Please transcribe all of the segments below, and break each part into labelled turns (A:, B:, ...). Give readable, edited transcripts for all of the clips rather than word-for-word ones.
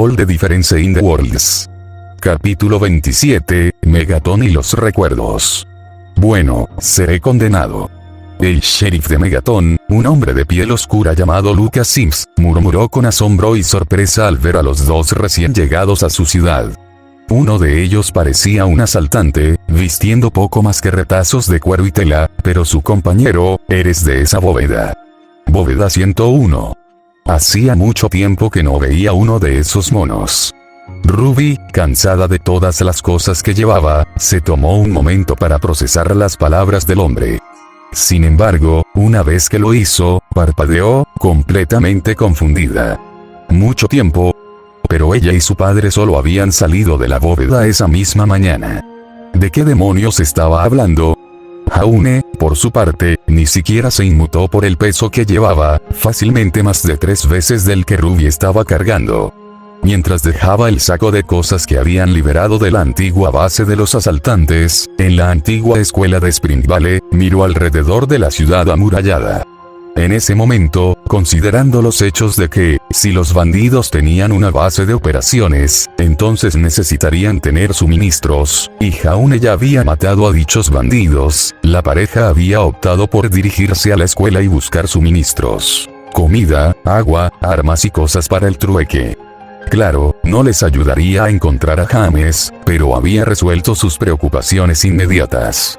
A: All the Difference in the Worlds. Capítulo 27, Megaton y los recuerdos. Bueno, seré condenado. El sheriff de Megaton, un hombre de piel oscura llamado Lucas Sims, murmuró con asombro y sorpresa al ver a los dos recién llegados a su ciudad. Uno de ellos parecía un asaltante, vistiendo poco más que retazos de cuero y tela, pero su compañero, eres de esa bóveda. Bóveda 101. Hacía mucho tiempo que no veía uno de esos monos. Ruby, cansada de todas las cosas que llevaba, se tomó un momento para procesar las palabras del hombre. Sin embargo, una vez que lo hizo, parpadeó, completamente confundida. Mucho tiempo. Pero ella y su padre solo habían salido de la bóveda esa misma mañana. ¿De qué demonios estaba hablando? Jaune, por su parte, ni siquiera se inmutó por el peso que llevaba, fácilmente más de 3 veces del que Ruby estaba cargando. Mientras dejaba el saco de cosas que habían liberado de la antigua base de los asaltantes, en la antigua escuela de Spring Valley, miró alrededor de la ciudad amurallada. En ese momento, considerando los hechos de que, si los bandidos tenían una base de operaciones, entonces necesitarían tener suministros, y Jaune ya había matado a dichos bandidos, la pareja había optado por dirigirse a la escuela y buscar suministros. Comida, agua, armas y cosas para el trueque. Claro, no les ayudaría a encontrar a James, pero había resuelto sus preocupaciones inmediatas.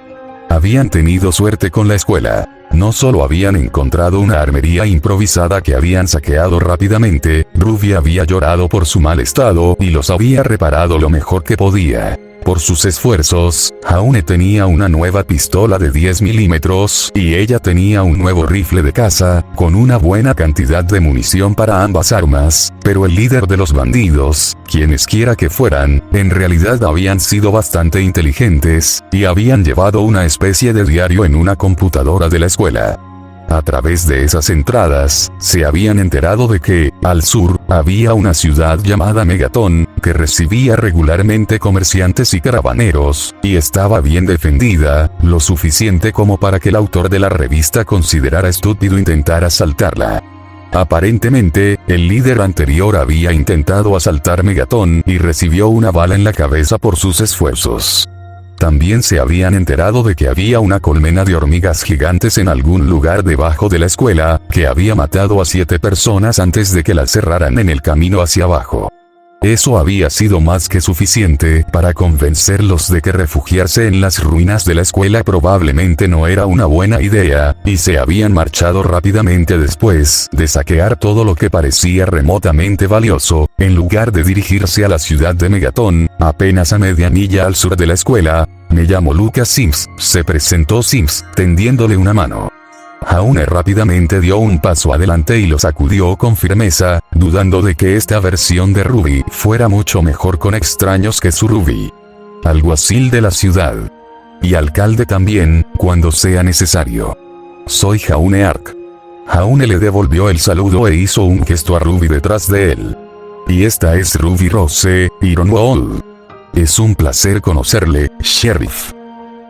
A: Habían tenido suerte con la escuela. No solo habían encontrado una armería improvisada que habían saqueado rápidamente, Ruby había llorado por su mal estado y los había reparado lo mejor que podía. Por sus esfuerzos, Jaune tenía una nueva pistola de 10 milímetros y ella tenía un nuevo rifle de caza, con una buena cantidad de munición para ambas armas, pero el líder de los bandidos, quienesquiera que fueran, en realidad habían sido bastante inteligentes, y habían llevado una especie de diario en una computadora de la escuela. A través de esas entradas, se habían enterado de que, al sur, había una ciudad llamada Megaton, que recibía regularmente comerciantes y caravaneros, y estaba bien defendida, lo suficiente como para que el autor de la revista considerara estúpido intentar asaltarla. Aparentemente, el líder anterior había intentado asaltar Megaton y recibió una bala en la cabeza por sus esfuerzos. También se habían enterado de que había una colmena de hormigas gigantes en algún lugar debajo de la escuela, que había matado a 7 personas antes de que la cerraran en el camino hacia abajo. Eso había sido más que suficiente para convencerlos de que refugiarse en las ruinas de la escuela probablemente no era una buena idea, y se habían marchado rápidamente después de saquear todo lo que parecía remotamente valioso, en lugar de dirigirse a la ciudad de Megaton, apenas a media milla al sur de la escuela. Me llamo Lucas Sims, se presentó Sims, tendiéndole una mano. Jaune rápidamente dio un paso adelante y lo sacudió con firmeza, dudando de que esta versión de Ruby fuera mucho mejor con extraños que su Ruby. Alguacil de la ciudad. Y alcalde también, cuando sea necesario. Soy Jaune Ark. Jaune le devolvió el saludo e hizo un gesto a Ruby detrás de él. Y esta es Ruby Rose, Ironwall. Es un placer conocerle, sheriff.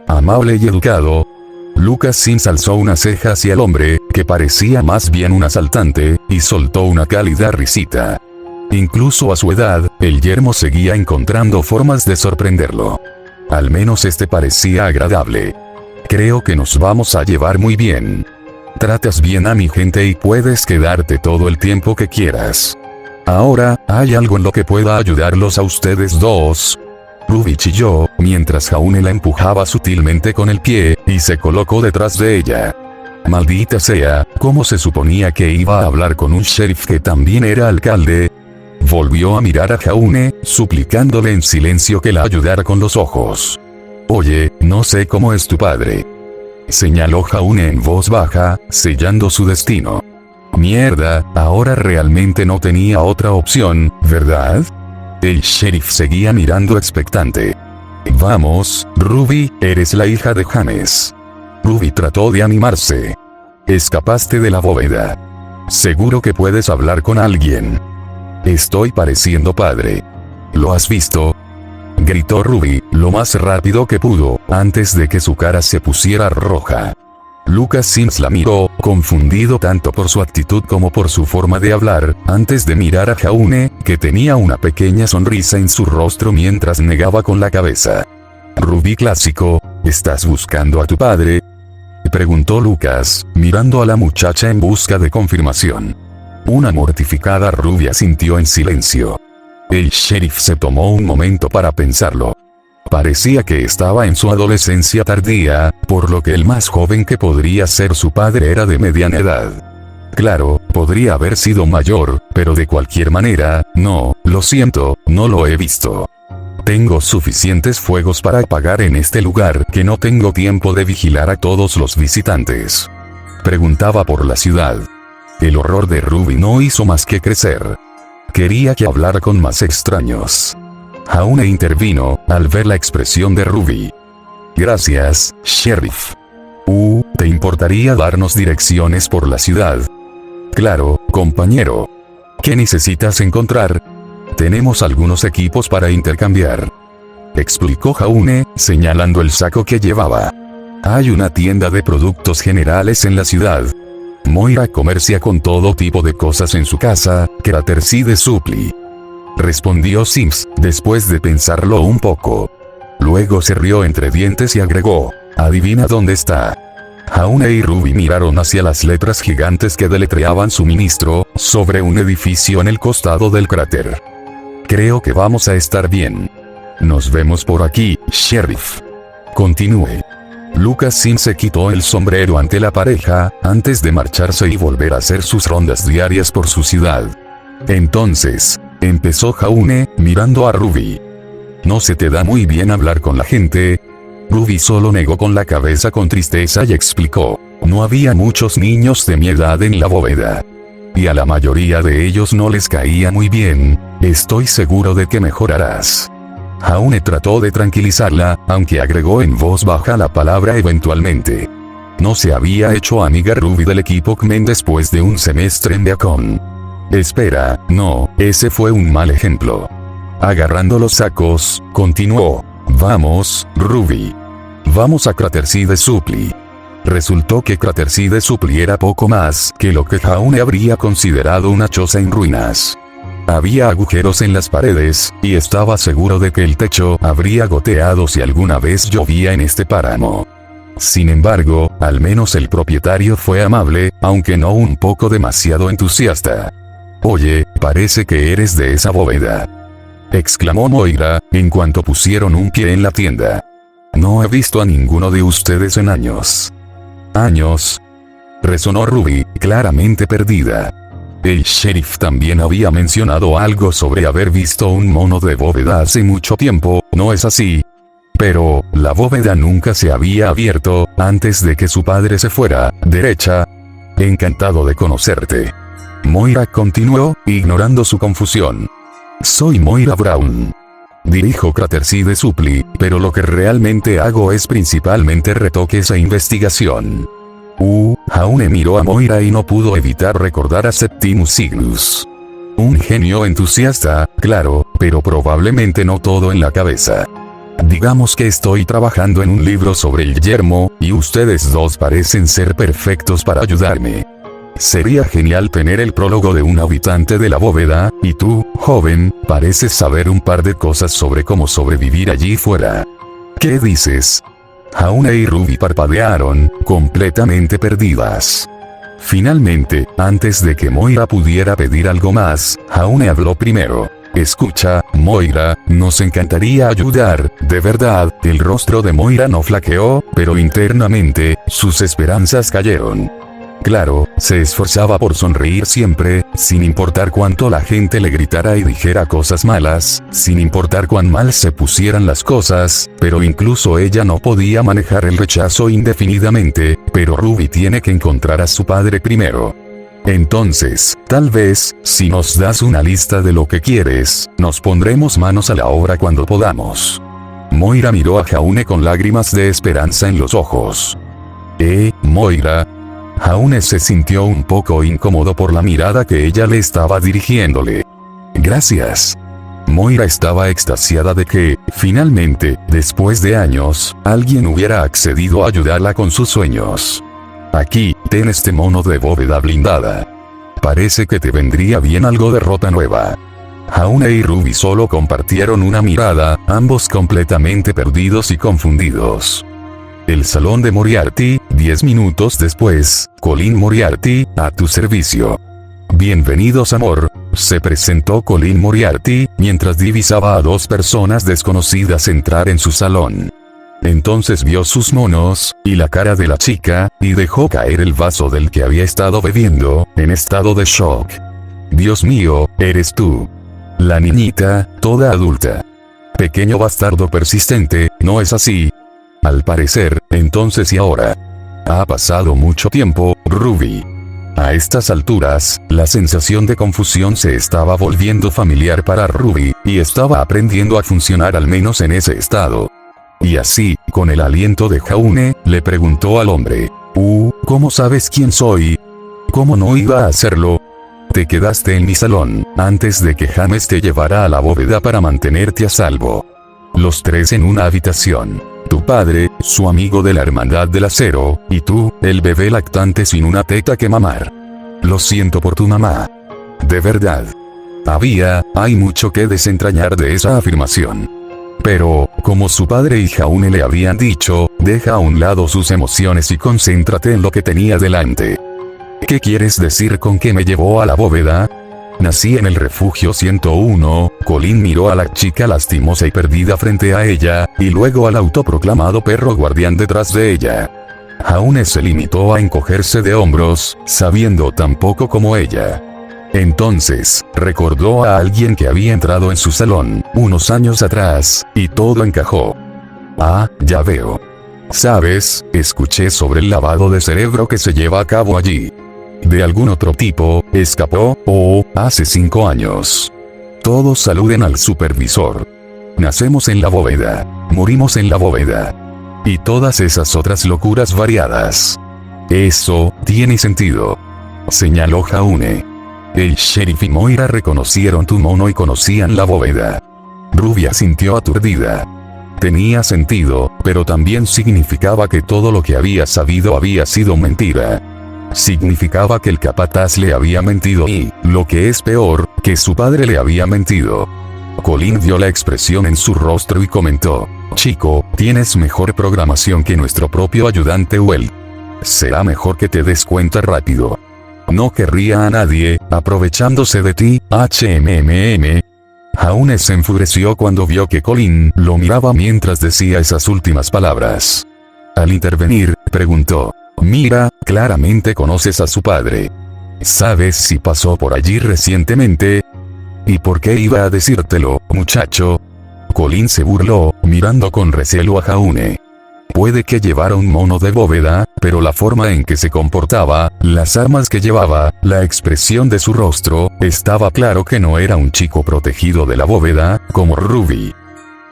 A: Amable y educado. Lucas Sims alzó una ceja hacia el hombre, que parecía más bien un asaltante, y soltó una cálida risita. Incluso a su edad, el yermo seguía encontrando formas de sorprenderlo. Al menos este parecía agradable. Creo que nos vamos a llevar muy bien. Tratas bien a mi gente y puedes quedarte todo el tiempo que quieras. Ahora, ¿hay algo en lo que pueda ayudarlos a ustedes dos? Ruby chilló, mientras Jaune la empujaba sutilmente con el pie, y se colocó detrás de ella. Maldita sea, ¿cómo se suponía que iba a hablar con un sheriff que también era alcalde? Volvió a mirar a Jaune, suplicándole en silencio que la ayudara con los ojos. Oye, no sé cómo es tu padre. Señaló Jaune en voz baja, sellando su destino. Mierda, ahora realmente no tenía otra opción, ¿verdad? El sheriff seguía mirando expectante. Vamos, Ruby, eres la hija de James. Ruby trató de animarse. Escapaste de la bóveda. Seguro que puedes hablar con alguien. Estoy pareciendo padre. ¿Lo has visto? Gritó Ruby, lo más rápido que pudo, antes de que su cara se pusiera roja. Lucas Sims la miró, confundido tanto por su actitud como por su forma de hablar, antes de mirar a Jaune, que tenía una pequeña sonrisa en su rostro mientras negaba con la cabeza. Ruby clásico, ¿estás buscando a tu padre?, preguntó Lucas, mirando a la muchacha en busca de confirmación. Una mortificada Ruby asintió en silencio. El sheriff se tomó un momento para pensarlo. Parecía que estaba en su adolescencia tardía, por lo que el más joven que podría ser su padre era de mediana edad. Claro, podría haber sido mayor, pero de cualquier manera, no, lo siento, no lo he visto. Tengo suficientes fuegos para apagar en este lugar que no tengo tiempo de vigilar a todos los visitantes. Preguntaba por la ciudad. El horror de Ruby no hizo más que crecer. Quería que hablara con más extraños. Jaune intervino, al ver la expresión de Ruby. Gracias, sheriff. ¿Te importaría darnos direcciones por la ciudad? Claro, compañero. ¿Qué necesitas encontrar? Tenemos algunos equipos para intercambiar, explicó Jaune, señalando el saco que llevaba. Hay una tienda de productos generales en la ciudad. Moira comercia con todo tipo de cosas en su casa, Craterside Supply, respondió Sims, después de pensarlo un poco. Luego se rió entre dientes y agregó, ¿adivina dónde está? Jaune y Ruby miraron hacia las letras gigantes que deletreaban suministro, sobre un edificio en el costado del cráter. Creo que vamos a estar bien. Nos vemos por aquí, sheriff. Continúe. Lucas Sims se quitó el sombrero ante la pareja, antes de marcharse y volver a hacer sus rondas diarias por su ciudad. Entonces, empezó Jaune, mirando a Ruby. ¿No se te da muy bien hablar con la gente? Ruby solo negó con la cabeza con tristeza y explicó, no había muchos niños de mi edad en la bóveda. Y a la mayoría de ellos no les caía muy bien. Estoy seguro de que mejorarás. Jaune trató de tranquilizarla, aunque agregó en voz baja la palabra eventualmente. No se había hecho amiga Ruby del equipo X-Men después de un semestre en Beacon. Espera, no, ese fue un mal ejemplo. Agarrando los sacos, continuó. Vamos, Ruby. Vamos a Craterside Supply. Resultó que Craterside Supply era poco más que lo que Jaune habría considerado una choza en ruinas. Había agujeros en las paredes, y estaba seguro de que el techo habría goteado si alguna vez llovía en este páramo. Sin embargo, al menos el propietario fue amable, aunque no un poco demasiado entusiasta. Oye, parece que eres de esa bóveda, exclamó Moira, en cuanto pusieron un pie en la tienda. No he visto a ninguno de ustedes en años. ¿Años? Resonó Ruby, claramente perdida. El sheriff también había mencionado algo sobre haber visto un mono de bóveda hace mucho tiempo, ¿no es así? Pero, la bóveda nunca se había abierto, antes de que su padre se fuera, derecha. Encantado de conocerte. Moira continuó, ignorando su confusión. Soy Moira Brown. Dirijo Craterside Supply, pero lo que realmente hago es principalmente retoques e investigación. Jaune miró a Moira y no pudo evitar recordar a Septimus Cygnus. Un genio entusiasta, claro, pero probablemente no todo en la cabeza. Digamos que estoy trabajando en un libro sobre el yermo, y ustedes dos parecen ser perfectos para ayudarme. Sería genial tener el prólogo de un habitante de la bóveda, y tú, joven, pareces saber un par de cosas sobre cómo sobrevivir allí fuera. ¿Qué dices? Jaune y Ruby parpadearon, completamente perdidas. Finalmente, antes de que Moira pudiera pedir algo más, Jaune habló primero. Escucha, Moira, nos encantaría ayudar, de verdad. El rostro de Moira no flaqueó, pero internamente, sus esperanzas cayeron. Claro, se esforzaba por sonreír siempre, sin importar cuánto la gente le gritara y dijera cosas malas, sin importar cuán mal se pusieran las cosas, pero incluso ella no podía manejar el rechazo indefinidamente, pero Ruby tiene que encontrar a su padre primero. Entonces, tal vez, si nos das una lista de lo que quieres, nos pondremos manos a la obra cuando podamos. Moira miró a Jaune con lágrimas de esperanza en los ojos. Moira. Jaune se sintió un poco incómodo por la mirada que ella le estaba dirigiéndole. Gracias. Moira estaba extasiada de que, finalmente, después de años, alguien hubiera accedido a ayudarla con sus sueños. Aquí, ten este mono de bóveda blindada. Parece que te vendría bien algo de ropa nueva. Jaune y Ruby solo compartieron una mirada, ambos completamente perdidos y confundidos. El salón de Moriarty, 10 minutos después, Colin Moriarty, a tu servicio. Bienvenidos amor, se presentó Colin Moriarty, mientras divisaba a 2 personas desconocidas entrar en su salón. Entonces vio sus monos, y la cara de la chica, y dejó caer el vaso del que había estado bebiendo, en estado de shock. Dios mío, eres tú. La niñita, toda adulta. Pequeño bastardo persistente, ¿no es así? Al parecer, entonces y ahora. Ha pasado mucho tiempo, Ruby. A estas alturas, la sensación de confusión se estaba volviendo familiar para Ruby, y estaba aprendiendo a funcionar al menos en ese estado. Y así, con el aliento de Jaune, le preguntó al hombre. ¿Cómo sabes quién soy? ¿Cómo no iba a hacerlo? Te quedaste en mi salón, antes de que James te llevara a la bóveda para mantenerte a salvo. Los 3 en una habitación. Tu padre, su amigo de la Hermandad del Acero, y tú, el bebé lactante sin una teta que mamar. Lo siento por tu mamá. De verdad. Hay mucho que desentrañar de esa afirmación. Pero, como su padre y Jaune le habían dicho, deja a un lado sus emociones y concéntrate en lo que tenía delante. ¿Qué quieres decir con que me llevó a la bóveda? Nací en el refugio 101, Colin miró a la chica lastimosa y perdida frente a ella, y luego al autoproclamado perro guardián detrás de ella. Jaune se limitó a encogerse de hombros, sabiendo tan poco como ella. Entonces, recordó a alguien que había entrado en su salón, unos años atrás, y todo encajó. Ya veo. ¿Sabes? Escuché sobre el lavado de cerebro que se lleva a cabo allí. De algún otro tipo, escapó, hace 5 años. Todos saluden al supervisor. Nacemos en la bóveda, morimos en la bóveda. Y todas esas otras locuras variadas. Eso, tiene sentido. Señaló Jaune. El sheriff y Moira reconocieron tu mono y conocían la bóveda. Ruby asintió aturdida. Tenía sentido, pero también significaba que todo lo que había sabido había sido mentira. Significaba que el capataz le había mentido y, lo que es peor, que su padre le había mentido. Colin vio la expresión en su rostro y comentó. Chico, tienes mejor programación que nuestro propio ayudante Well. Será mejor que te des cuenta rápido. No querría a nadie, aprovechándose de ti, Jaune se enfureció cuando vio que Colin lo miraba mientras decía esas últimas palabras. Al intervenir, preguntó. Mira, claramente conoces a su padre. ¿Sabes si pasó por allí recientemente? ¿Y por qué iba a decírtelo, muchacho? Colin se burló, mirando con recelo a Jaune. Puede que llevara un mono de bóveda, pero la forma en que se comportaba, las armas que llevaba, la expresión de su rostro, estaba claro que no era un chico protegido de la bóveda, como Ruby.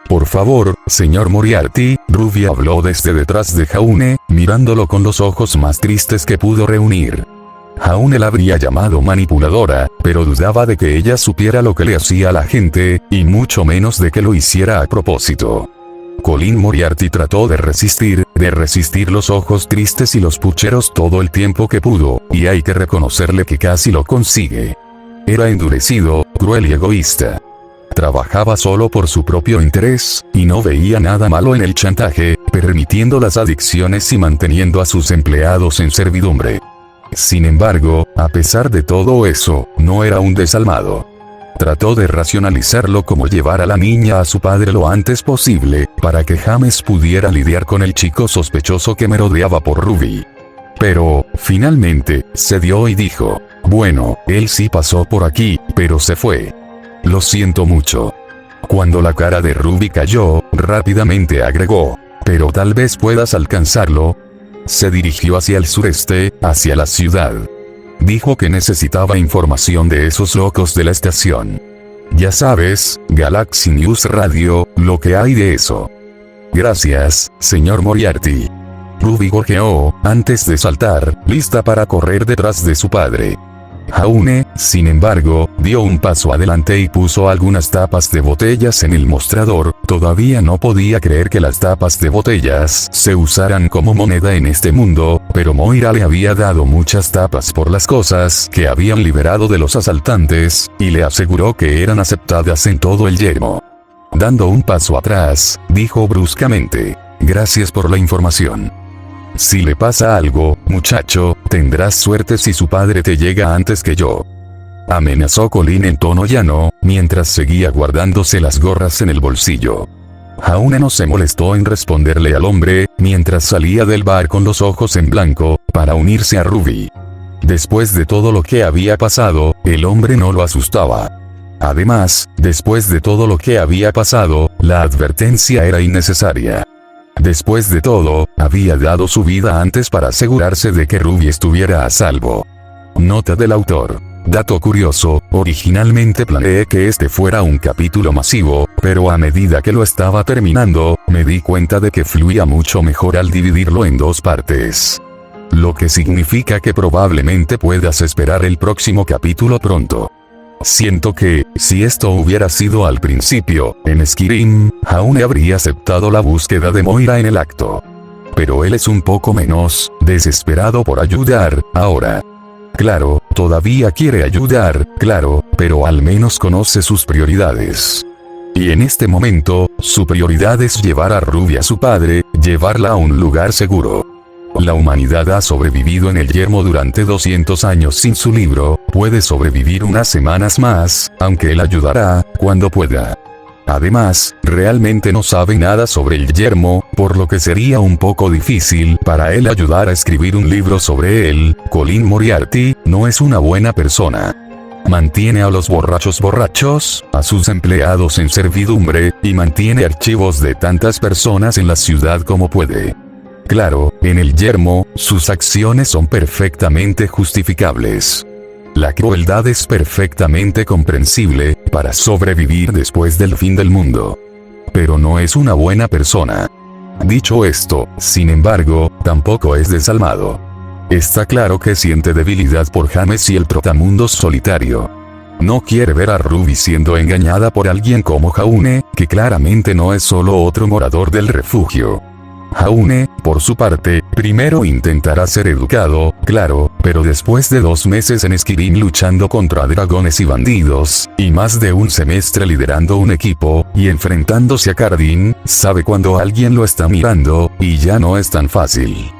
A: Por favor, señor Moriarty, Ruby habló desde detrás de Jaune, mirándolo con los ojos más tristes que pudo reunir. Jaune la habría llamado manipuladora, pero dudaba de que ella supiera lo que le hacía a la gente, y mucho menos de que lo hiciera a propósito. Colin Moriarty trató de resistir los ojos tristes y los pucheros todo el tiempo que pudo, y hay que reconocerle que casi lo consigue. Era endurecido, cruel y egoísta. Trabajaba solo por su propio interés, y no veía nada malo en el chantaje, permitiendo las adicciones y manteniendo a sus empleados en servidumbre. Sin embargo, a pesar de todo eso, no era un desalmado. Trató de racionalizarlo como llevar a la niña a su padre lo antes posible, para que James pudiera lidiar con el chico sospechoso que merodeaba por Ruby. Pero, finalmente, cedió y dijo, bueno, él sí pasó por aquí, pero se fue. Lo siento mucho. Cuando la cara de Ruby cayó, rápidamente agregó, pero tal vez puedas alcanzarlo. Se dirigió hacia el sureste, hacia la ciudad. Dijo que necesitaba información de esos locos de la estación. Ya sabes, Galaxy News Radio, lo que hay de eso. Gracias, señor Moriarty. Ruby gorjeó, antes de saltar, lista para correr detrás de su padre. Jaune, sin embargo, dio un paso adelante y puso algunas tapas de botellas en el mostrador. Todavía no podía creer que las tapas de botellas se usaran como moneda en este mundo, pero Moira le había dado muchas tapas por las cosas que habían liberado de los asaltantes, y le aseguró que eran aceptadas en todo el yermo. Dando un paso atrás, dijo bruscamente: gracias por la información. Si le pasa algo, muchacho, tendrás suerte si su padre te llega antes que yo. Amenazó Colin en tono llano, mientras seguía guardándose las gorras en el bolsillo. Jaune no se molestó en responderle al hombre, mientras salía del bar con los ojos en blanco, para unirse a Ruby. Después de todo lo que había pasado, el hombre no lo asustaba. Además, después de todo lo que había pasado, la advertencia era innecesaria. Después de todo, había dado su vida antes para asegurarse de que Ruby estuviera a salvo. Nota del autor. Dato curioso, originalmente planeé que este fuera un capítulo masivo, pero a medida que lo estaba terminando, me di cuenta de que fluía mucho mejor al dividirlo en dos partes. Lo que significa que probablemente puedas esperar el próximo capítulo pronto. Siento que, si esto hubiera sido al principio, en Skyrim, Jaune habría aceptado la búsqueda de Moira en el acto. Pero él es un poco menos desesperado por ayudar, ahora. Claro, todavía quiere ayudar, claro, pero al menos conoce sus prioridades. Y en este momento, su prioridad es llevar a Ruby a su padre, llevarla a un lugar seguro. La humanidad ha sobrevivido en el yermo durante 200 años sin su libro, puede sobrevivir unas semanas más, aunque él ayudará, cuando pueda. Además, realmente no sabe nada sobre el yermo, por lo que sería un poco difícil para él ayudar a escribir un libro sobre él. Colin Moriarty no es una buena persona. Mantiene a los borrachos, a sus empleados en servidumbre, y mantiene archivos de tantas personas en la ciudad como puede. Claro, en el yermo, sus acciones son perfectamente justificables. La crueldad es perfectamente comprensible, para sobrevivir después del fin del mundo. Pero no es una buena persona. Dicho esto, sin embargo, tampoco es desalmado. Está claro que siente debilidad por James y el trotamundos solitario. No quiere ver a Ruby siendo engañada por alguien como Jaune, que claramente no es solo otro morador del refugio. Jaune, por su parte, primero intentará ser educado, claro, pero después de 2 meses en Skyrim luchando contra dragones y bandidos, y más de un semestre liderando un equipo, y enfrentándose a Cardin, sabe cuando alguien lo está mirando, y ya no es tan fácil.